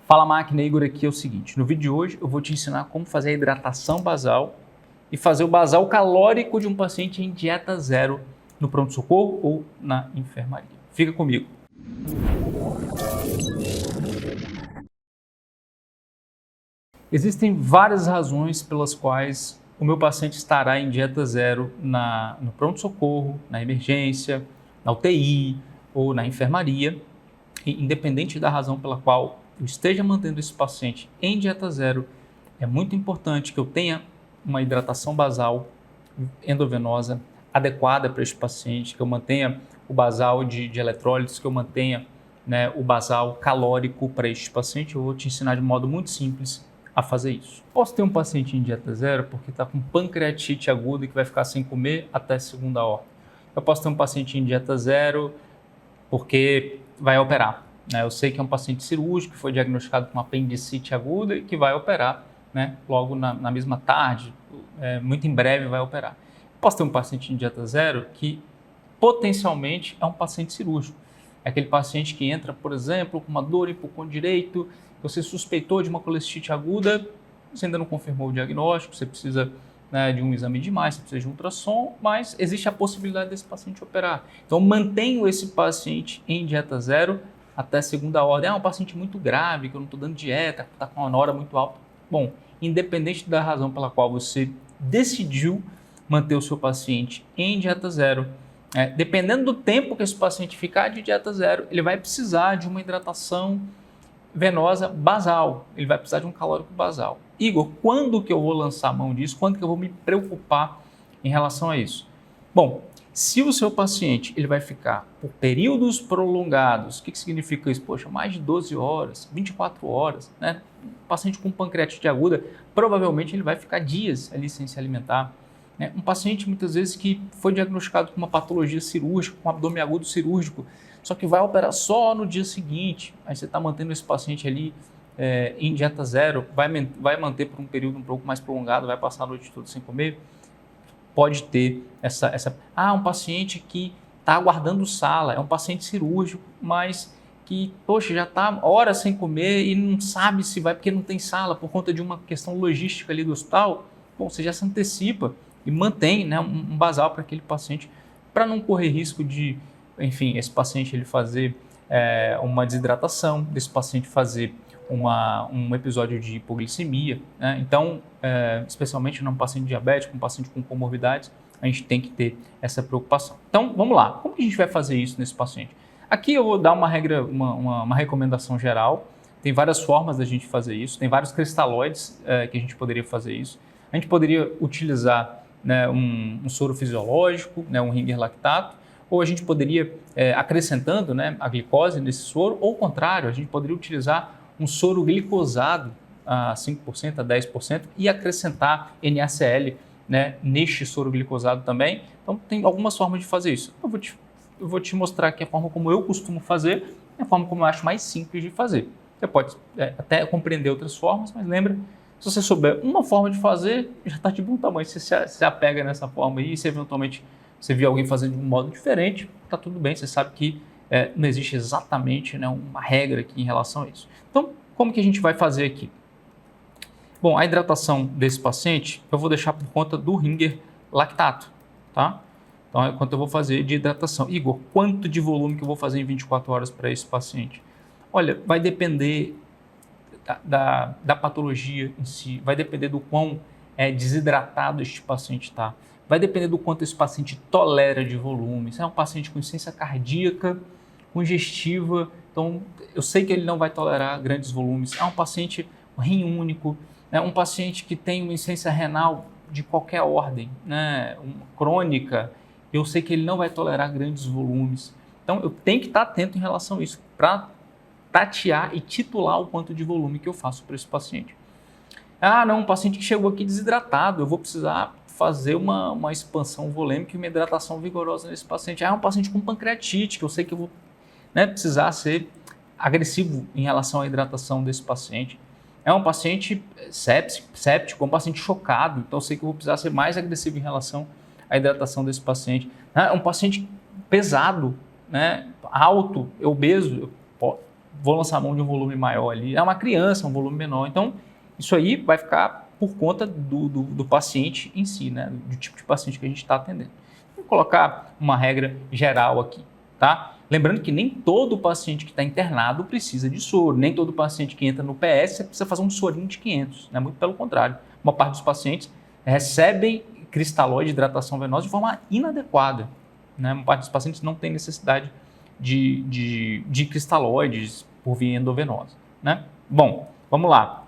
Fala máquina, Igor aqui é o seguinte, no vídeo de hoje eu vou te ensinar como fazer a hidratação basal e fazer o basal calórico de um paciente em dieta zero no pronto-socorro ou na enfermaria. Fica comigo. Existem várias razões pelas quais o meu paciente estará em dieta zero no pronto-socorro, na emergência, na UTI ou na enfermaria. E, independente da razão pela qual eu esteja mantendo esse paciente em dieta zero, é muito importante que eu tenha uma hidratação basal endovenosa adequada para este paciente, que eu mantenha o basal de eletrólitos, que eu mantenha o basal calórico para este paciente. Eu vou te ensinar de modo muito simples a fazer isso. Posso ter um paciente em dieta zero porque está com pancreatite aguda e que vai ficar sem comer até segunda ordem. Eu posso ter um paciente em dieta zero porque vai operar. Eu sei que é um paciente cirúrgico que foi diagnosticado com apendicite aguda e que vai operar logo na mesma tarde, muito em breve vai operar. Posso ter um paciente em dieta zero que potencialmente é um paciente cirúrgico. É aquele paciente que entra, por exemplo, com uma dor em pulmão direito, você suspeitou de uma colestite aguda, você ainda não confirmou o diagnóstico, você precisa de um exame de imagem, você precisa de um ultrassom, mas existe a possibilidade desse paciente operar. Então, mantenho esse paciente em dieta zero até segunda ordem. É um paciente muito grave, que eu não estou dando dieta, está com uma nora muito alta. Bom, independente da razão pela qual você decidiu manter o seu paciente em dieta zero, dependendo do tempo que esse paciente ficar de dieta zero, ele vai precisar de uma hidratação venosa basal, ele vai precisar de um calórico basal. Igor, quando que eu vou lançar a mão disso? Quando que eu vou me preocupar em relação a isso? Bom, se o seu paciente ele vai ficar por períodos prolongados, o que significa isso? Poxa, mais de 12 horas, 24 horas, Um paciente com pancreatite aguda, provavelmente ele vai ficar dias ali sem se alimentar. Um paciente muitas vezes que foi diagnosticado com uma patologia cirúrgica, com abdômen agudo cirúrgico, só que vai operar só no dia seguinte, aí você está mantendo esse paciente ali em dieta zero, vai manter por um período um pouco mais prolongado, vai passar a noite toda sem comer, pode ter um paciente que está aguardando sala, é um paciente cirúrgico, mas que, poxa, já está horas sem comer e não sabe se vai, porque não tem sala, por conta de uma questão logística ali do hospital. Bom, você já se antecipa e mantém um basal para aquele paciente, para não correr risco de, enfim, esse paciente ele fazer uma desidratação, desse paciente fazer um episódio de hipoglicemia. Então, especialmente num paciente diabético, um paciente com comorbidades, a gente tem que ter essa preocupação. Então, vamos lá. Como que a gente vai fazer isso nesse paciente? Aqui eu vou dar uma regra, uma recomendação geral. Tem várias formas da gente fazer isso. Tem vários cristalóides que a gente poderia fazer isso. A gente poderia utilizar um soro fisiológico, um ringer lactato, ou a gente poderia, acrescentando a glicose nesse soro, ou ao contrário, a gente poderia utilizar um soro glicosado a 5%, a 10% e acrescentar NaCl neste soro glicosado também. Então, tem algumas formas de fazer isso. Eu vou te mostrar aqui a forma como eu costumo fazer, a forma como eu acho mais simples de fazer. Você pode até compreender outras formas, mas lembra, se você souber uma forma de fazer, já está de bom tamanho. Você se apega nessa forma aí, se eventualmente você vê alguém fazendo de um modo diferente, está tudo bem, você sabe que não existe exatamente uma regra aqui em relação a isso. Então, como que a gente vai fazer aqui? Bom, a hidratação desse paciente eu vou deixar por conta do ringer lactato, tá? Então, é quanto eu vou fazer de hidratação. Igor, quanto de volume que eu vou fazer em 24 horas para esse paciente? Olha, vai depender da patologia em si, vai depender do quão desidratado este paciente está, vai depender do quanto esse paciente tolera de volume. Se é um paciente com insuficiência cardíaca, congestiva, então eu sei que ele não vai tolerar grandes volumes. É um paciente rim único, um paciente que tem uma insuficiência renal de qualquer ordem, crônica, eu sei que ele não vai tolerar grandes volumes. Então eu tenho que estar atento em relação a isso, para tatear e titular o quanto de volume que eu faço para esse paciente. Um paciente que chegou aqui desidratado, eu vou precisar fazer uma expansão volêmica e uma hidratação vigorosa nesse paciente. Um paciente com pancreatite, que eu sei que eu vou precisar ser agressivo em relação à hidratação desse paciente. É um paciente séptico, um paciente chocado, então eu sei que eu vou precisar ser mais agressivo em relação à hidratação desse paciente. É um paciente pesado, alto, obeso, vou lançar a mão de um volume maior ali. É uma criança, um volume menor. Então, isso aí vai ficar por conta do paciente em si, né? Do tipo de paciente que a gente está atendendo. Vou colocar uma regra geral aqui, tá? Lembrando que nem todo paciente que está internado precisa de soro, nem todo paciente que entra no PS precisa fazer um sorinho de 500, né? Muito pelo contrário. Uma parte dos pacientes recebem cristalóide de hidratação venosa de forma inadequada, né? Uma parte dos pacientes não tem necessidade de cristalóides por via endovenosa, né? Bom, vamos lá.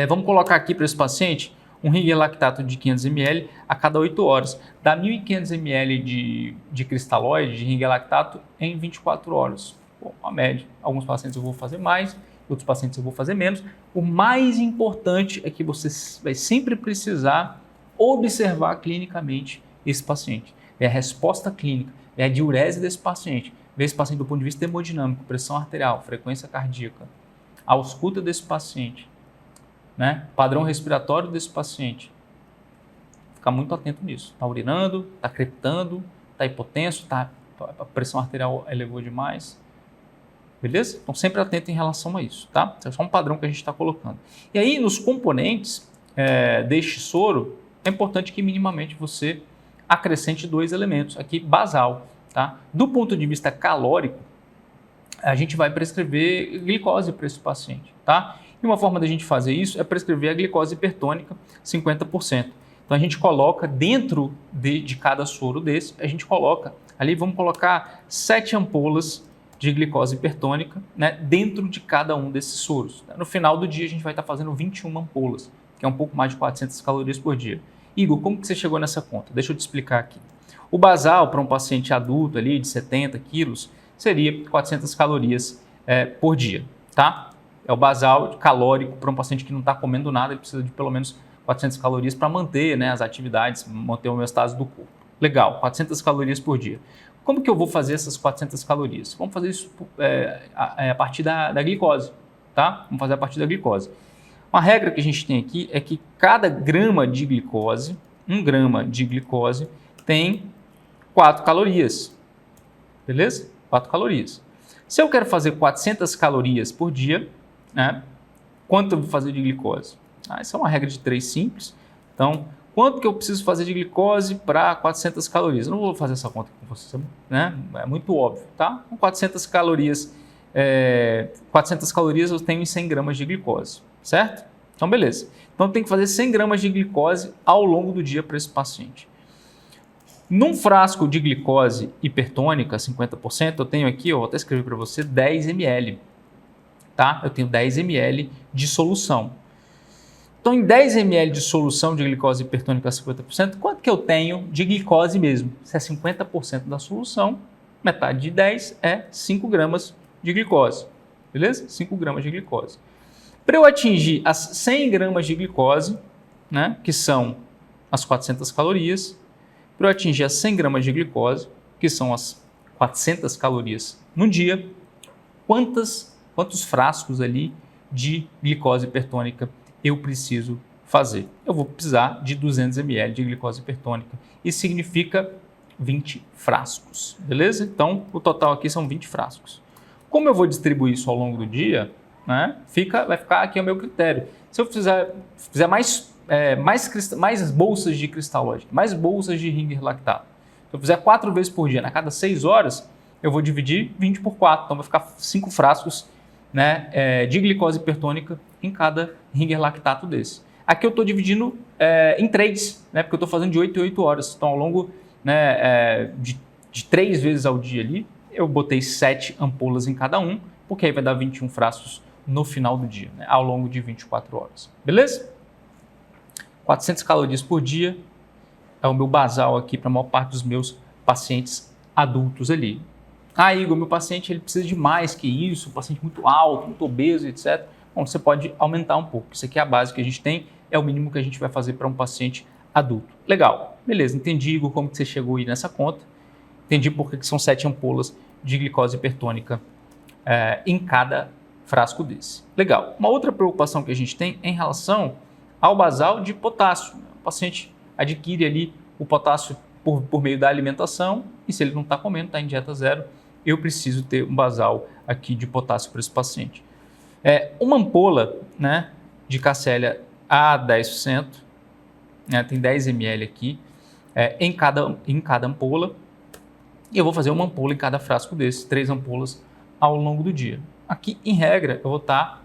Vamos colocar aqui para esse paciente um Ringer lactato de 500 ml a cada 8 horas. Dá 1.500 ml de cristalóide, de Ringer lactato, em 24 horas. Bom, a média. Alguns pacientes eu vou fazer mais, outros pacientes eu vou fazer menos. O mais importante é que você vai sempre precisar observar clinicamente esse paciente. É a resposta clínica, é a diurese desse paciente. Ver esse paciente do ponto de vista hemodinâmico, pressão arterial, frequência cardíaca, a ausculta desse paciente, né? Padrão respiratório desse paciente. Ficar muito atento nisso. Está urinando, está crepitando, está hipotenso, a pressão arterial elevou demais. Beleza? Então, sempre atento em relação a isso, tá? Isso é só um padrão que a gente está colocando. E aí, nos componentes deste soro, é importante que minimamente você acrescente 2 elementos aqui, basal, tá? Do ponto de vista calórico, a gente vai prescrever glicose para esse paciente, tá? E uma forma da gente fazer isso é prescrever a glicose hipertônica 50%. Então a gente coloca dentro de cada soro desse, a gente coloca ali, vamos colocar 7 ampolas de glicose hipertônica, né, dentro de cada um desses soros. No final do dia a gente vai estar fazendo 21 ampolas, que é um pouco mais de 400 calorias por dia. Igor, como que você chegou nessa conta? Deixa eu te explicar aqui. O basal para um paciente adulto ali de 70 quilos seria 400 calorias por dia, tá? É o basal calórico para um paciente que não está comendo nada, ele precisa de pelo menos 400 calorias para manter, né, as atividades, manter a homeostase do corpo. Legal, 400 calorias por dia. Como que eu vou fazer essas 400 calorias? Vamos fazer isso a partir da glicose, tá? Vamos fazer a partir da glicose. Uma regra que a gente tem aqui é que cada grama de glicose, 1 grama de glicose, tem 4 calorias, beleza? 4 calorias. Se eu quero fazer 400 calorias por dia, né, quanto eu vou fazer de glicose? Essa é uma regra de 3 simples. Então, quanto que eu preciso fazer de glicose para 400 calorias? Eu não vou fazer essa conta com você, né? É muito óbvio, tá? Com 400 calorias, 400 calorias eu tenho em 100 gramas de glicose, certo? Então, beleza. Então, tem que fazer 100 gramas de glicose ao longo do dia para esse paciente. Num frasco de glicose hipertônica, 50%, eu tenho aqui, vou até escrever para você, 10 ml. Tá? Eu tenho 10 ml de solução. Então, em 10 ml de solução de glicose hipertônica a 50%, quanto que eu tenho de glicose mesmo? Se é 50% da solução, metade de 10 é 5 gramas de glicose. Beleza? 5 gramas de glicose. Para eu atingir as 100 gramas de glicose, né, que são as 400 calorias, para eu atingir as 100 gramas de glicose, que são as 400 calorias no dia, quantos frascos ali de glicose hipertônica eu preciso fazer? Eu vou precisar de 200 ml de glicose hipertônica. Isso significa 20 frascos, beleza? Então, o total aqui são 20 frascos. Como eu vou distribuir isso ao longo do dia, né, vai ficar aqui o meu critério. Se eu fizer mais bolsas de cristalóide, mais bolsas de Ringer lactato, se eu fizer 4 vezes por dia, a cada 6 horas, eu vou dividir 20 por 4, então vai ficar 5 frascos, né, de glicose hipertônica em cada Ringer lactato desse. Aqui eu estou dividindo em 3, né, porque eu estou fazendo de 8 em 8 horas. Então, ao longo, né, de 3 vezes ao dia ali, eu botei 7 ampolas em cada um, porque aí vai dar 21 frascos no final do dia, né, ao longo de 24 horas. Beleza? 400 calorias por dia é o meu basal aqui para a maior parte dos meus pacientes adultos ali. Igor, meu paciente ele precisa de mais que isso, um paciente muito alto, muito obeso, etc. Bom, você pode aumentar um pouco. Isso aqui é a base que a gente tem, é o mínimo que a gente vai fazer para um paciente adulto. Legal, beleza, entendi, Igor, como que você chegou aí nessa conta. Entendi por que são 7 ampolas de glicose hipertônica em cada frasco desse. Legal. Uma outra preocupação que a gente tem é em relação ao basal de potássio. O paciente adquire ali o potássio por meio da alimentação e se ele não está comendo, está em dieta zero, eu preciso ter um basal aqui de potássio para esse paciente. Uma ampola, né, de Cacellia a 10%, né, tem 10 ml aqui, em cada ampola, e eu vou fazer uma ampola em cada frasco desses, 3 ampolas ao longo do dia. Aqui, em regra, eu vou estar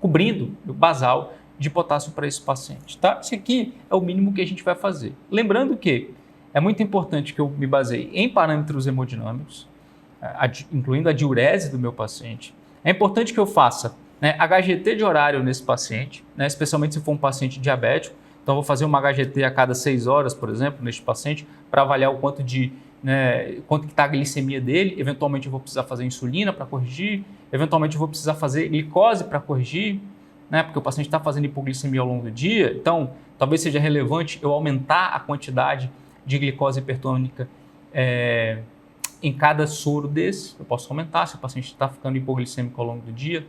cobrindo o basal de potássio para esse paciente, tá? Isso aqui é o mínimo que a gente vai fazer. Lembrando que é muito importante que eu me baseie em parâmetros hemodinâmicos, incluindo a diurese do meu paciente. É importante que eu faça, né, HGT de horário nesse paciente, né, especialmente se for um paciente diabético. Então, eu vou fazer uma HGT a cada 6 horas, por exemplo, neste paciente, para avaliar o quanto que está a glicemia dele. Eventualmente, eu vou precisar fazer insulina para corrigir. Eventualmente, eu vou precisar fazer glicose para corrigir, né, porque o paciente está fazendo hipoglicemia ao longo do dia. Então, talvez seja relevante eu aumentar a quantidade de glicose hipertônica em cada soro desse. Eu posso aumentar se o paciente está ficando hipoglicêmico ao longo do dia.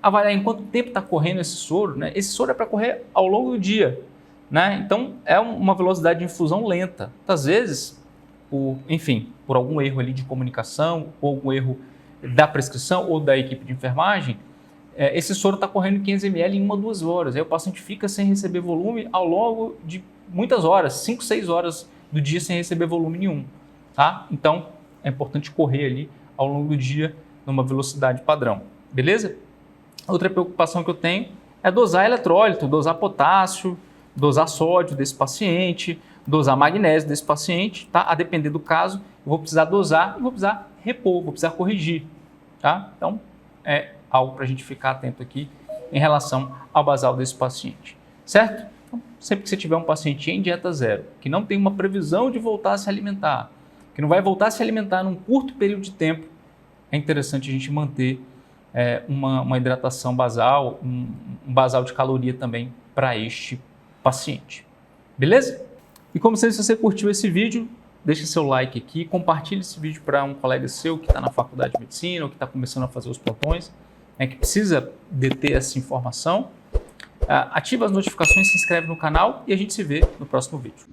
Avaliar em quanto tempo está correndo esse soro, né? Esse soro é para correr ao longo do dia, né? Então, é uma velocidade de infusão lenta. Às vezes, por algum erro ali de comunicação, ou algum erro da prescrição ou da equipe de enfermagem, esse soro está correndo 500 ml em 1 a 2 horas. Aí o paciente fica sem receber volume ao longo de muitas horas, 5, 6 horas do dia sem receber volume nenhum, tá? Então, é importante correr ali ao longo do dia numa velocidade padrão, beleza? Outra preocupação que eu tenho é dosar eletrólito, dosar potássio, dosar sódio desse paciente, dosar magnésio desse paciente, tá? A depender do caso, eu vou precisar dosar e vou precisar repor, vou precisar corrigir, tá? Então, é algo para a gente ficar atento aqui em relação ao basal desse paciente, certo? Então, sempre que você tiver um paciente em dieta zero, que não tem uma previsão de voltar a se alimentar, que não vai voltar a se alimentar num curto período de tempo, é interessante a gente manter uma hidratação basal, um basal de caloria também para este paciente. Beleza? E como sempre, se você curtiu esse vídeo, deixa seu like aqui, compartilhe esse vídeo para um colega seu que está na faculdade de medicina ou que está começando a fazer os plantões, que precisa deter essa informação. Ativa as notificações, se inscreve no canal e a gente se vê no próximo vídeo.